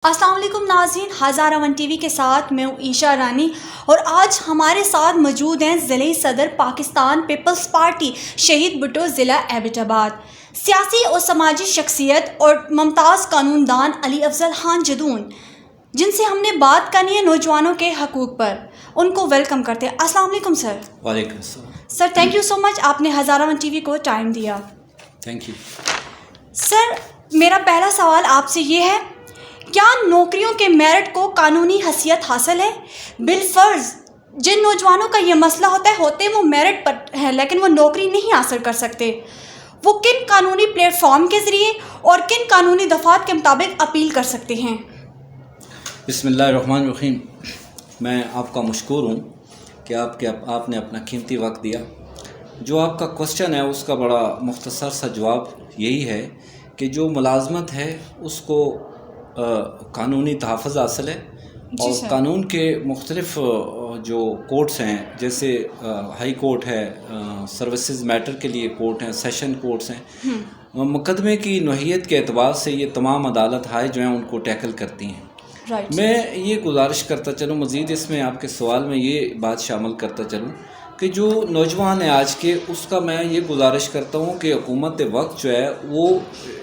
अस्सलाम वालेकुम नाज़रीन, हज़ारा वन टीवी के साथ मैं हूँ ईशा रानी और आज हमारे साथ मौजूद हैं ज़िले सदर पाकिस्तान पीपल्स पार्टी शहीद भुट्टो ज़िला एबटाबाद, सियासी और समाजी शख्सियत और मुमताज़ कानूनदान अली अफजल खान जदून, जिनसे हमने बात करनी है नौजवानों के हकूक़ पर। उनको वेलकम करते हैं। अस्सलाम वालेकुम सर। वालेकुम अस्सलाम। Sir thank you so much, आपने हज़ारा वन टीवी को टाइम दिया। Thank you. सर मेरा पहला सवाल आपसे ये है, क्या नौकरियों के मेरिट को कानूनी हैसियत हासिल है? बिलफर्ज जिन नौजवानों का ये मसला होते वो मेरिट पर है लेकिन वो नौकरी नहीं हासिल कर सकते, वो किन कानूनी प्लेटफॉर्म के ज़रिए और किन कानूनी दफ़ात के मुताबिक अपील कर सकते हैं? बिस्मिल्लाहिर्रहमानिर्रहीम। मैं आपका मशकूर हूँ कि आपने अपना कीमती वक्त दिया। जो आपका क्वेश्चन है उसका बड़ा मुख्तसर सा जवाब यही है कि जो मुलाजमत है उसको कानूनी तहफ़्फ़ुज़ हासिल है और कानून के मुख्तलिफ जो कोर्ट्स हैं, जैसे हाई कोर्ट है, सर्विसेज मैटर के लिए कोर्ट हैं, सेशन कोर्ट्स हैं, मुकदमे की नोहियत के एतबार से ये तमाम अदालत हाई जो हैं उनको टैकल करती हैं। मैं ये गुजारिश करता चलूँ, मज़ीद इसमें आपके सवाल में ये बात शामिल करता चलूँ कि जो नौजवान है आज के, उसका मैं ये गुजारिश करता हूँ कि हुकूमत वक्त जो है वो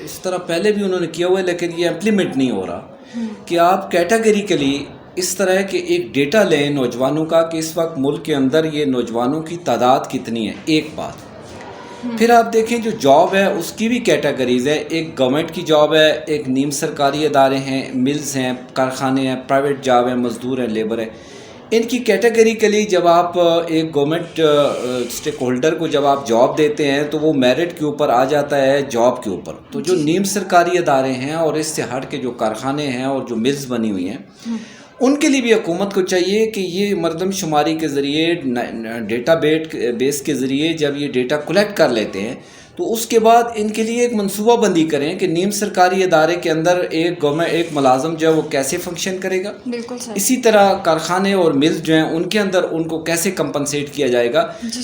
इस तरह पहले भी उन्होंने किया हुआ है लेकिन ये इम्प्लीमेंट नहीं हो रहा कि आप कैटेगरिकली इस तरह के एक डेटा लें नौजवानों का कि इस वक्त मुल्क के अंदर ये नौजवानों की तादाद कितनी है, एक बात। फिर आप देखें जो जॉब है उसकी भी कैटेगरीज़ है, एक गवर्नमेंट की जॉब है, एक नीम सरकारी इदारे हैं, मिल्स हैं, कारखाने हैं, प्राइवेट जॉब है, मज़दूर हैं, लेबर है। इनकी कैटेगरी के लिए जब आप एक गवर्नमेंट स्टेक होल्डर को जब आप जॉब देते हैं तो वो मेरिट के ऊपर आ जाता है जॉब के ऊपर। तो जो नीम सरकारी इदारे हैं और इससे हट के जो कारखाने हैं और जो मिल्स बनी हुई हैं, उनके लिए भी हुकूमत को चाहिए कि ये मरदमशुमारी के ज़रिए, डेटा बेस के ज़रिए जब ये डेटा कलेक्ट कर लेते हैं तो उसके बाद इनके लिए एक मनसूबा बंदी करें कि नीम सरकारी इदारे के अंदर एक मुलाजम जो है वो कैसे फंक्शन करेगा। बिल्कुल सर। इसी इसी तरह कारखाने और मिल्स जो हैं उनके अंदर उनको कैसे कंपनसेट किया जाएगा।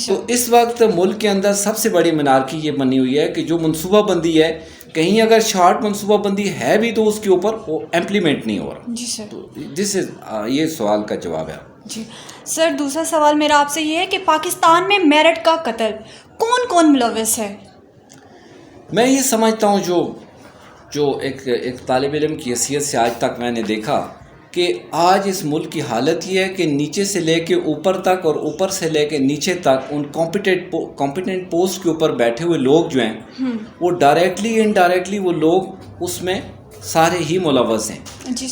तो इस वक्त मुल्क के अंदर सबसे बड़ी मनारकी ये बनी हुई है कि जो मनसूबा बंदी है, कहीं अगर शॉर्ट मनसूबा बंदी है भी तो उसके ऊपर वो इम्प्लीमेंट नहीं हो रहा। जी सर। तो दिस इज ये सवाल का जवाब है। जी सर, दूसरा सवाल मेरा आपसे ये है कि पाकिस्तान में मेरिट का कत्ल कौन कौन मुलव्वस है? मैं ये समझता हूँ जो एक तालिब इल्म की हैसियत से आज तक मैंने देखा कि आज इस मुल्क की हालत ये है कि नीचे से लेके ऊपर तक और ऊपर से लेके नीचे तक उन कॉम्पिटेंट पोस्ट के ऊपर बैठे हुए लोग जो हैं वो डायरेक्टली इनडायरेक्टली वो लोग उसमें सारे ही मुलव्वस हैं।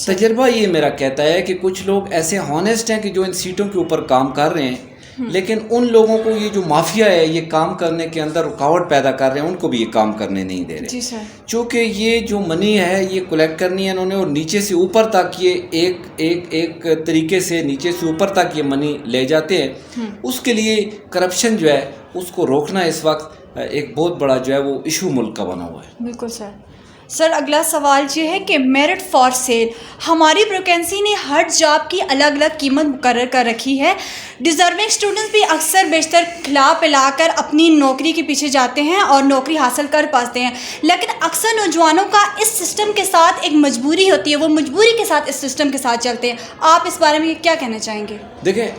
तजर्बा ये मेरा कहता है कि कुछ लोग ऐसे हॉनेस्ट हैं कि जो इन सीटों के ऊपर काम कर रहे हैं, लेकिन उन लोगों को ये जो माफिया है ये काम करने के अंदर रुकावट पैदा कर रहे हैं, उनको भी ये काम करने नहीं दे रहे। चूँकि ये जो मनी है ये कलेक्ट करनी है इन्होंने और नीचे से ऊपर तक ये एक तरीके से नीचे से ऊपर तक ये मनी ले जाते हैं। उसके लिए करप्शन जो है उसको रोकना इस वक्त एक बहुत बड़ा जो है वो इशू मुल्क का बना हुआ है। बिल्कुल सर। सर अगला सवाल ये है कि मेरिट फॉर सेल, हमारी वैकेंसी ने हर जॉब की अलग अलग कीमत मुकर्रर कर रखी है। डिज़र्विंग स्टूडेंट्स भी अक्सर बेशतर खिला पिलाकर अपनी नौकरी के पीछे जाते हैं और नौकरी हासिल कर पाते हैं, लेकिन अक्सर नौजवानों का इस सिस्टम के साथ एक मजबूरी होती है, वो मजबूरी के साथ इस सिस्टम के साथ चलते हैं। आप इस बारे में क्या कहना चाहेंगे? देखिए,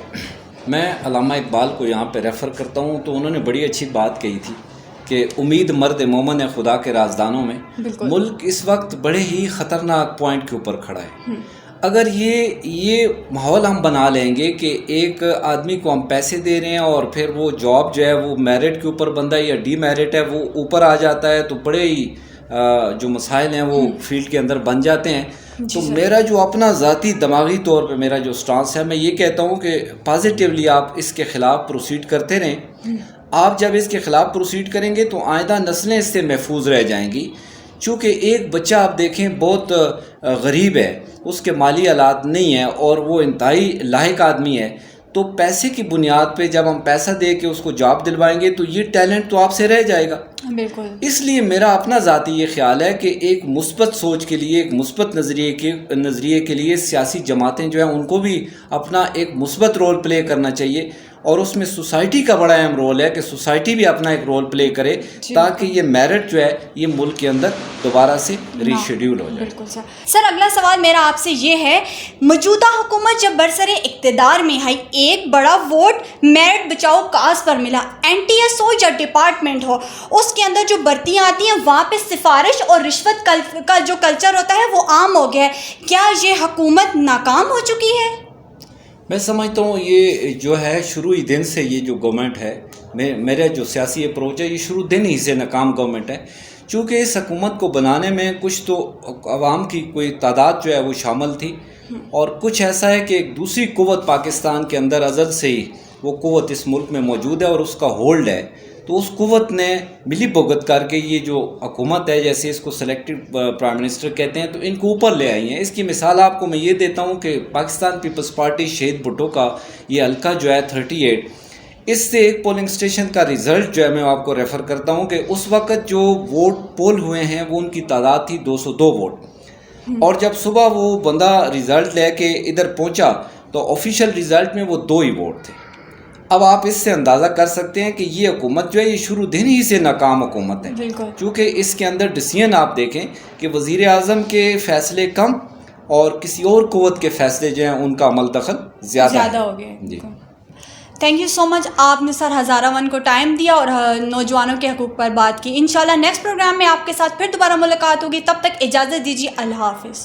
मैं अल्लामा इकबाल को यहाँ पर रेफ़र करता हूँ तो उन्होंने बड़ी अच्छी बात कही थी कि उम्मीद मर्द मोमन है खुदा के राजदानों में। मुल्क इस वक्त बड़े ही ख़तरनाक पॉइंट के ऊपर खड़ा है। अगर ये माहौल हम बना लेंगे कि एक आदमी को हम पैसे दे रहे हैं और फिर वो जॉब जो है वो मेरिट के ऊपर बंदा या डी मेरिट है वो ऊपर आ जाता है, तो बड़े ही जो मसाइल हैं वो फील्ड के अंदर बन जाते हैं। तो मेरा जो अपना ज़ाती दिमागी तौर पे मेरा जो स्टांस है, मैं ये कहता हूँ कि पॉजिटिवली आप इसके ख़िलाफ़ प्रोसीड करते रहें। आप जब इसके ख़िलाफ़ प्रोसीड करेंगे तो आइंदा नस्लें इससे महफूज रह जाएंगी। चूँकि एक बच्चा आप देखें बहुत गरीब है, उसके माली हालात नहीं है और वो इंतहाई लायक आदमी है, तो पैसे की बुनियाद पे जब हम पैसा दे के उसको जॉब दिलवाएंगे तो ये टैलेंट तो आपसे रह जाएगा। بالکل. اس لیے میرا اپنا ذاتی یہ خیال ہے کہ ایک مثبت سوچ کے لیے، ایک مثبت نظریے کے لیے سیاسی جماعتیں جو ہیں ان کو بھی اپنا ایک مثبت رول پلے کرنا چاہیے، اور اس میں سوسائٹی کا بڑا اہم رول ہے کہ سوسائٹی بھی اپنا ایک رول پلے کرے تاکہ یہ میرٹ جو ہے یہ ملک کے اندر دوبارہ سے ری شیڈیول ہو جائے. بالکل سر اگلا سوال میرا آپ سے یہ ہے، موجودہ حکومت جب برسر اقتدار میں آئی ایک بڑا ووٹ میرٹ بچاؤ کاز پر ملا، این ٹی ایس ہو یا ڈپارٹمنٹ ہو، اس کے اندر جو بھرتیاں آتی ہیں وہاں پہ سفارش اور رشوت کا جو کلچر ہوتا ہے وہ عام ہو گیا ہے، کیا یہ حکومت ناکام ہو چکی ہے؟ میں سمجھتا ہوں یہ جو ہے شروعی دن سے یہ جو گورنمنٹ ہے، میرا جو سیاسی اپروچ ہے یہ شروع دن ہی سے ناکام گورنمنٹ ہے، چونکہ اس حکومت کو بنانے میں کچھ تو عوام کی کوئی تعداد جو ہے وہ شامل تھی، اور کچھ ایسا ہے کہ ایک دوسری قوت پاکستان کے اندر ازل سے ہی وہ قوت اس ملک میں موجود ہے اور اس کا ہولڈ ہے، تو اس قوت نے ملی بھگت کر کے یہ جو حکومت ہے، جیسے اس کو سلیکٹڈ پرائم منسٹر کہتے ہیں، تو ان کو اوپر لے آئی ہیں. اس کی مثال آپ کو میں یہ دیتا ہوں کہ پاکستان پیپلز پارٹی شہید بھٹو کا یہ حلقہ جو ہے 38، اس سے ایک پولنگ اسٹیشن کا ریزلٹ جو ہے میں آپ کو ریفر کرتا ہوں کہ اس وقت جو ووٹ پول ہوئے ہیں وہ ان کی تعداد تھی 202 ووٹ، اور جب صبح وہ بندہ ریزلٹ لے کے ادھر پہنچا تو آفیشیل ریزلٹ میں وہ 2 ہی ووٹ تھے. اب آپ اس سے اندازہ کر سکتے ہیں کہ یہ حکومت جو ہے یہ شروع دن ہی سے ناکام حکومت ہے، کیونکہ اس کے اندر ڈیسیژن آپ دیکھیں کہ وزیر اعظم کے فیصلے کم اور کسی اور قوت کے فیصلے جو ہیں ان کا عمل دخل زیادہ ہو گیا. جی تھینک یو سو مچ، آپ نے سر ہزارہ ون کو ٹائم دیا اور نوجوانوں کے حقوق پر بات کی. انشاءاللہ نیکسٹ پروگرام میں آپ کے ساتھ پھر دوبارہ ملاقات ہوگی، تب تک اجازت دیجیے، اللہ حافظ.